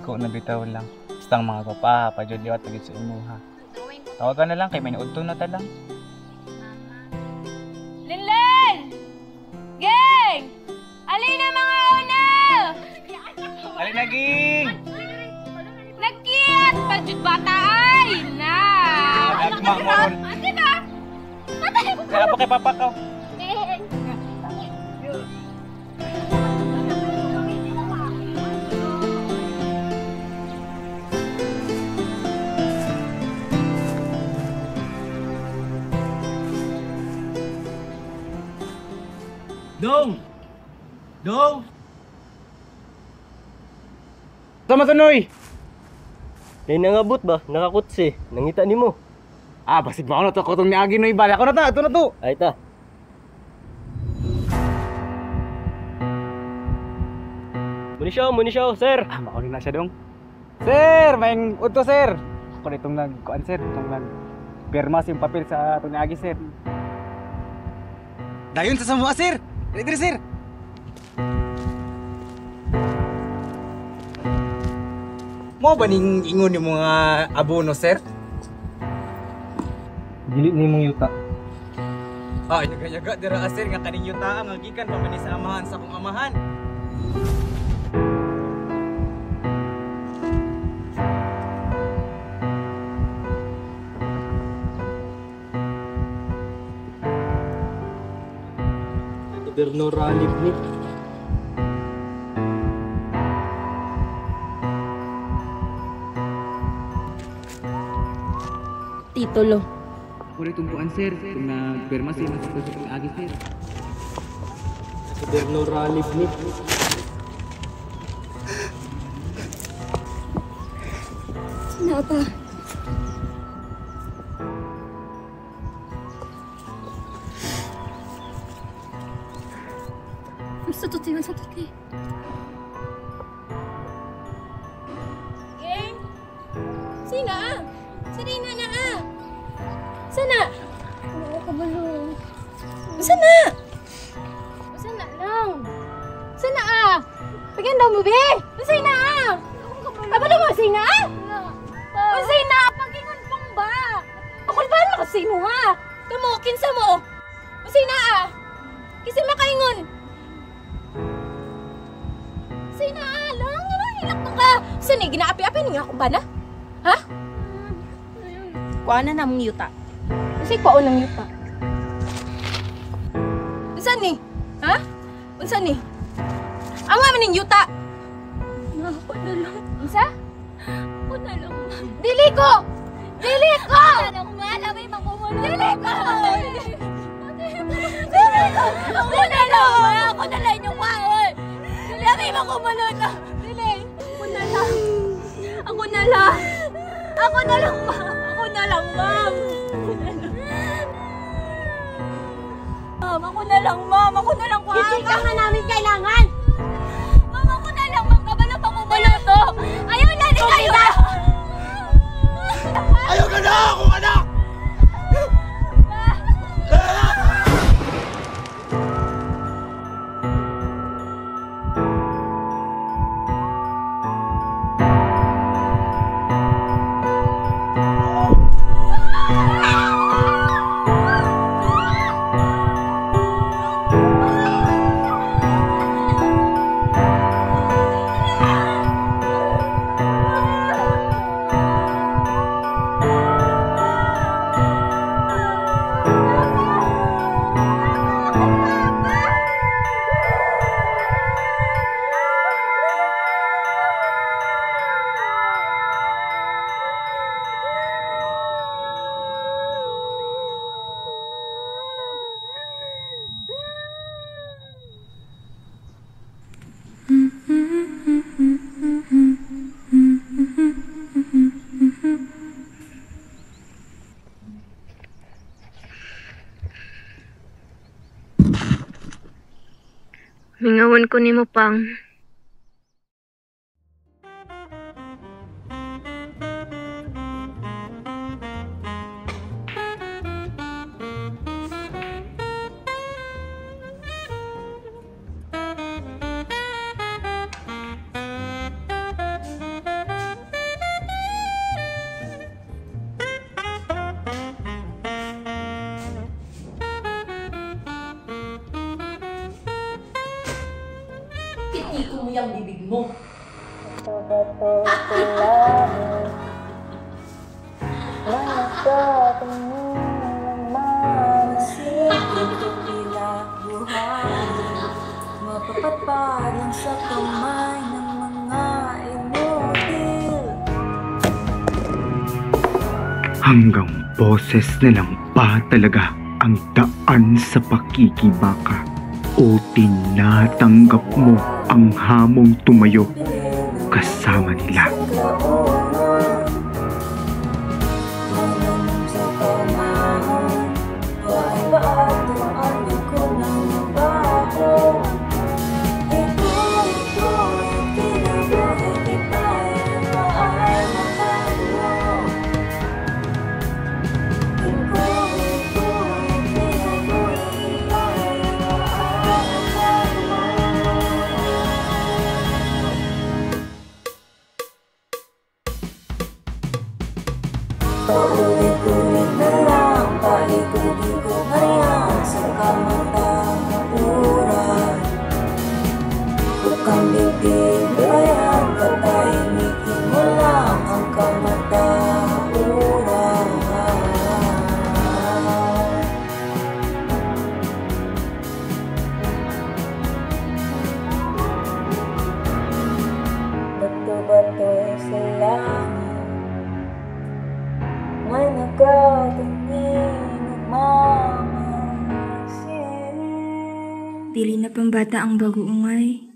dagko na bitaw lang. Basta ang mga papa, padyod liwat pagid sa imuha. Tawag ka na lang kay may naudto na ta lang. Linlen! Geng! Alin na mga una! Alin na, ging! Nagkiyat! Padyod bata ay! Na! Nagma mo ron. Ate ba? Matay ko! Kaya pa kay papa ka. Dong! Dong! Sama tunoy. Kaya nangabot ba? Nakakutsi. Nangita ni mo. Ah, basig ba ako na to kutong ni Agi no ibala ko na ta. Ito na to. Ay ta. Munisyaw, sir. Ah, makunin na siya dong. Sir, may udto sir. Ako na itong nagkuan sir, itong nagpirma yung papel sa itong ni Agi sir. Dayon sa samua sir. Dili sir. Mo ba ning ingon yung mga abono sir? Dili ni mong yuta. Ah, yaga-yaga dira sir nga kaning yuta ang gikan pa man sa amahan sa akong amahan. Gobyerno ralib ni. Titulo. Ako rin tumpuan sir, kung nagpirma sa itong Agi sir. Gobyerno ralib ni. Sinapa. Sakit kay. Geng! Sina? Sarina na ah! Sana? Wala ka balong. Sana? Sana lang. Sana ah! Pagyan daw mo be! Sana ah! Abalo mo Sana? Sana! Pagingon pang ba? Ako ba na kasi mo ha? Kamukin sa mo! Sana ah! Kasi makaingon! Sana lang! Hilak na ka! Saan eh? Ginaapi-api niya ako ba na? Ha? Kuha na namang yuta. Kasi kuha ng yuta. Saan eh? Ha? Saan eh? Ang nga maning yuta! Ako na lang. Isa? Ako na lang. Dili ko! Dili ko! Ako na lang. Alam mo yung makumulong. Dili ko! Dili ko! Ako na lang! Ako na lang yung kaon! Dili ako yung makumulong na! Dili! Ako na lang! Ako na lang! Ako na lang, ma'am! Ako na lang, ma'am! Ma'am, ako na lang, ma'am! Ako na lang, ma'am! Hindi ka nga namin kailangan! Ma'am, ako na lang, ma'am! Kabalo pa kumulo to! Ayaw na ni kayo! Ayaw ka na akong anak! Mingawan ko ni mo pang. dumi ang bibig mo. Mapapatpad lang sa kamay ng mga inutil. Hanggang boses na lang ba talaga ang daan sa pakikibaka? O tinatanggap mo ang hamong tumayo kasama nila? Paulit-ulit na lang, paikot-ikot na yan sa kamatang uran. Bukang bibig na yan, katahimikin mo lang ang kamatang uran. Bato-bato sa langit, may nagkatingin nagmamasid. Dili na pambata ang bagoongay.